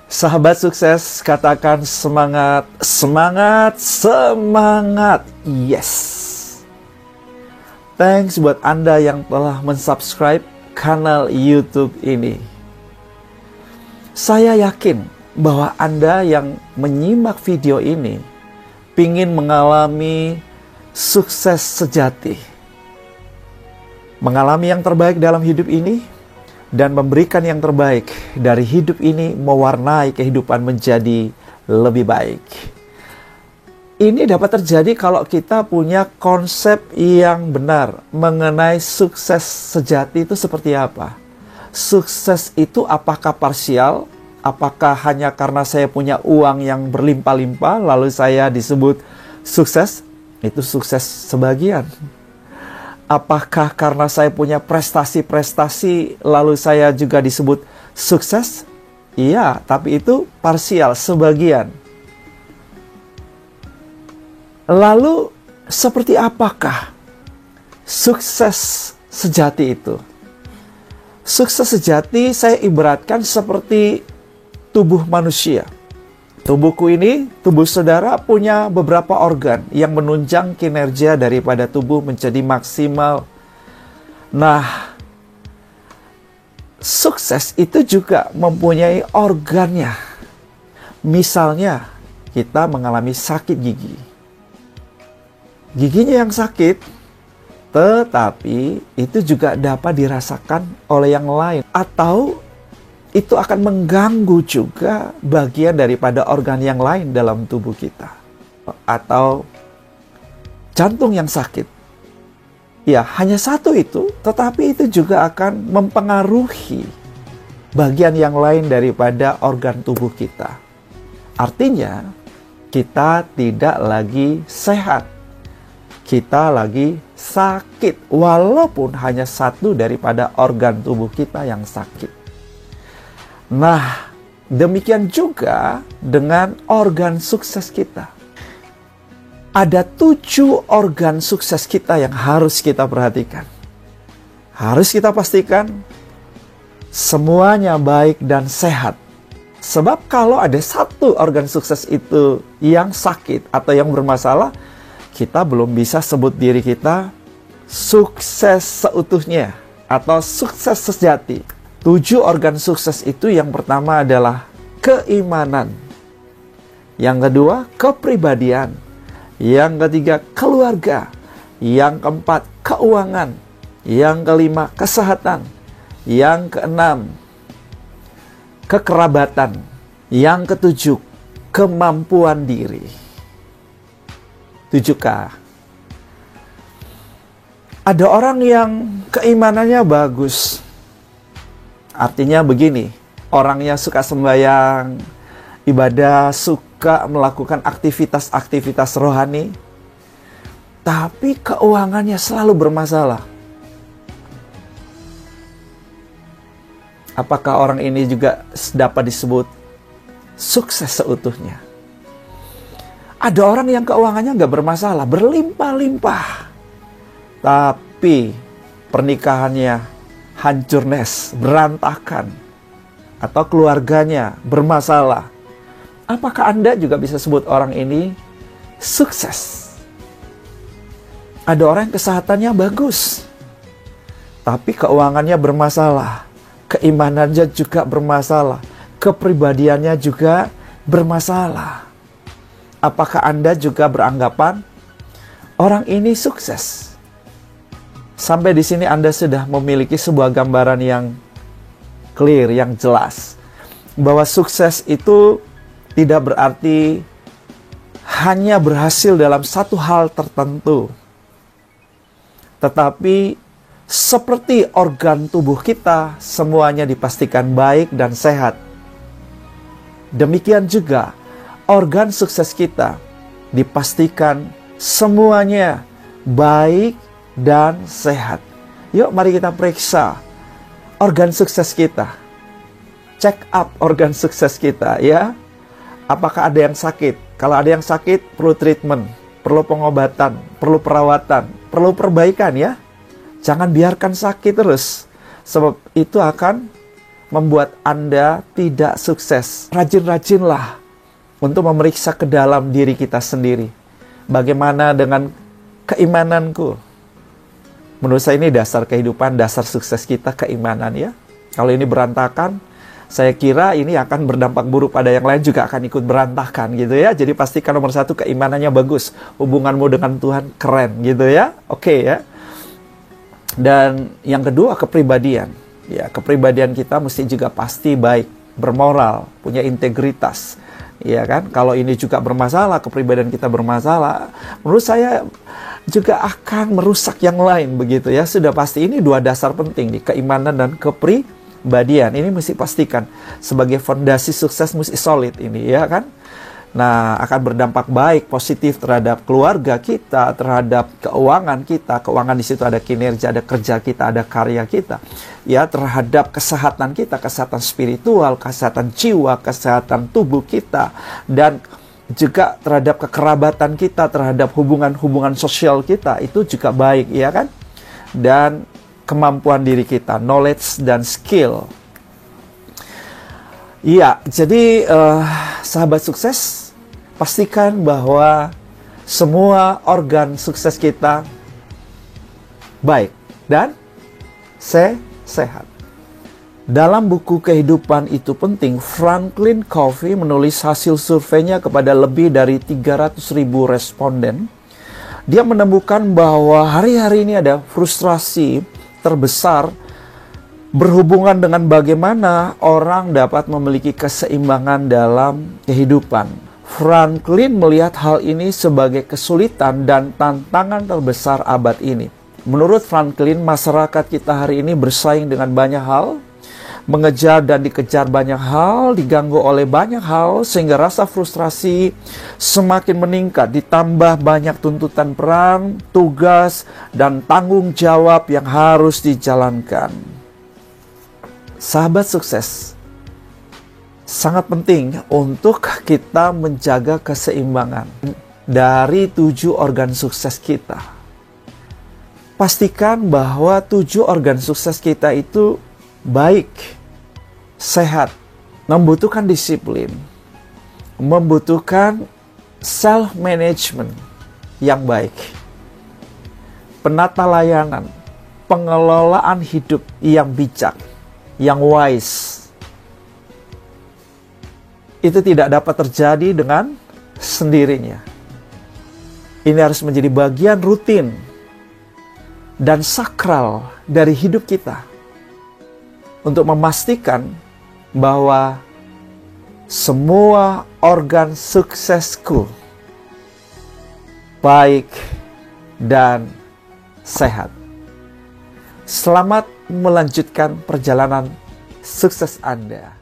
Sahabat sukses, katakan semangat, semangat, semangat. Yes. Thanks buat Anda yang telah mensubscribe kanal YouTube ini. Saya yakin bahwa Anda yang menyimak video ini pingin mengalami sukses sejati. Mengalami yang terbaik dalam hidup ini dan memberikan yang terbaik dari hidup ini, mewarnai kehidupan menjadi lebih baik. Ini dapat terjadi kalau kita punya konsep yang benar mengenai sukses sejati itu seperti apa. Sukses itu apakah parsial? Apakah hanya karena saya punya uang yang berlimpah-limpah lalu saya disebut sukses? Itu sukses sebagian. Apakah karena saya punya prestasi-prestasi lalu saya juga disebut sukses? Iya, tapi itu parsial, sebagian. Lalu seperti apakah sukses sejati itu? Sukses sejati saya ibaratkan seperti tubuh manusia. Tubuhku ini, tubuh saudara punya beberapa organ yang menunjang kinerja daripada tubuh menjadi maksimal. Nah, sukses itu juga mempunyai organnya. Misalnya, kita mengalami sakit gigi. Giginya yang sakit, tetapi itu juga dapat dirasakan oleh yang lain. Atau itu akan mengganggu juga bagian daripada organ yang lain dalam tubuh kita. Atau jantung yang sakit. Ya, hanya satu itu, tetapi itu juga akan mempengaruhi bagian yang lain daripada organ tubuh kita. Artinya, kita tidak lagi sehat. Kita lagi sakit, walaupun hanya satu daripada organ tubuh kita yang sakit. Nah, demikian juga dengan organ sukses kita. Ada 7 organ sukses kita yang harus kita perhatikan. Harus kita pastikan semuanya baik dan sehat. Sebab kalau ada satu organ sukses itu yang sakit atau yang bermasalah, kita belum bisa sebut diri kita sukses seutuhnya atau sukses sejati. 7 organ sukses itu yang pertama adalah keimanan. Yang kedua, kepribadian. Yang ketiga, keluarga. Yang keempat, keuangan. Yang kelima, kesehatan. Yang keenam, kekerabatan. Yang ketujuh, kemampuan diri. 7K. Ada orang yang keimanannya bagus. Artinya begini, orangnya suka sembahyang, ibadah, suka melakukan aktivitas-aktivitas rohani, tapi keuangannya selalu bermasalah. Apakah orang ini juga dapat disebut sukses seutuhnya? Ada orang yang keuangannya nggak bermasalah, berlimpah-limpah, tapi pernikahannya hancur nes, berantakan, atau keluarganya bermasalah. Apakah Anda juga bisa sebut orang ini sukses? Ada orang yang kesehatannya bagus, tapi keuangannya bermasalah, keimanannya juga bermasalah, kepribadiannya juga bermasalah. Apakah Anda juga beranggapan orang ini sukses? Sampai di sini Anda sudah memiliki sebuah gambaran yang clear, yang jelas. Bahwa sukses itu tidak berarti hanya berhasil dalam satu hal tertentu. Tetapi seperti organ tubuh kita, semuanya dipastikan baik dan sehat. Demikian juga organ sukses kita dipastikan semuanya baik dan sehat. Yuk mari kita periksa organ sukses kita. Check up organ sukses kita ya. Apakah ada yang sakit? Kalau ada yang sakit, perlu treatment, perlu pengobatan, perlu perawatan, perlu perbaikan ya. Jangan biarkan sakit terus. Sebab itu akan membuat Anda tidak sukses. Rajin-rajinlah untuk memeriksa ke dalam diri kita sendiri. Bagaimana dengan keimananku? Menurut saya ini dasar kehidupan, dasar sukses kita, keimanan ya. Kalau ini berantakan, saya kira ini akan berdampak buruk pada yang lain, juga akan ikut berantakan gitu ya. Jadi pastikan nomor satu, keimanannya bagus. Hubunganmu dengan Tuhan keren gitu ya. Oke ya. Dan yang kedua, kepribadian. Ya, kepribadian kita mesti juga pasti baik, bermoral, punya integritas. Ya kan? Kalau ini juga bermasalah, kepribadian kita bermasalah, menurut saya juga akan merusak yang lain begitu ya. Sudah pasti ini dua dasar penting nih, keimanan dan kepribadian. Ini mesti pastikan sebagai fondasi sukses, mesti solid ini ya kan. Nah, akan berdampak baik, positif terhadap keluarga kita, terhadap keuangan kita. Keuangan di situ ada kinerja, ada kerja kita, ada karya kita. Ya, terhadap kesehatan kita, kesehatan spiritual, kesehatan jiwa, kesehatan tubuh kita, dan juga terhadap kekerabatan kita, terhadap hubungan-hubungan sosial kita, itu juga baik, ya kan? Dan kemampuan diri kita, knowledge dan skill. Iya, jadi sahabat sukses, pastikan bahwa semua organ sukses kita baik dan sehat. Dalam buku Kehidupan Itu Penting, Franklin Covey menulis hasil surveinya kepada lebih dari 300.000 responden. Dia menemukan bahwa hari-hari ini ada frustrasi terbesar berhubungan dengan bagaimana orang dapat memiliki keseimbangan dalam kehidupan. Franklin melihat hal ini sebagai kesulitan dan tantangan terbesar abad ini. Menurut Franklin, masyarakat kita hari ini bersaing dengan banyak hal, mengejar dan dikejar banyak hal, diganggu oleh banyak hal, sehingga rasa frustrasi semakin meningkat, ditambah banyak tuntutan peran, tugas, dan tanggung jawab yang harus dijalankan. Sahabat sukses, sangat penting untuk kita menjaga keseimbangan dari 7 organ sukses kita. Pastikan bahwa 7 organ sukses kita itu baik, sehat, membutuhkan disiplin, membutuhkan self-management yang baik, penata layanan, pengelolaan hidup yang bijak, yang wise. Itu tidak dapat terjadi dengan sendirinya. Ini harus menjadi bagian rutin dan sakral dari hidup kita untuk memastikan bahwa semua organ suksesku baik dan sehat. Selamat melanjutkan perjalanan sukses Anda.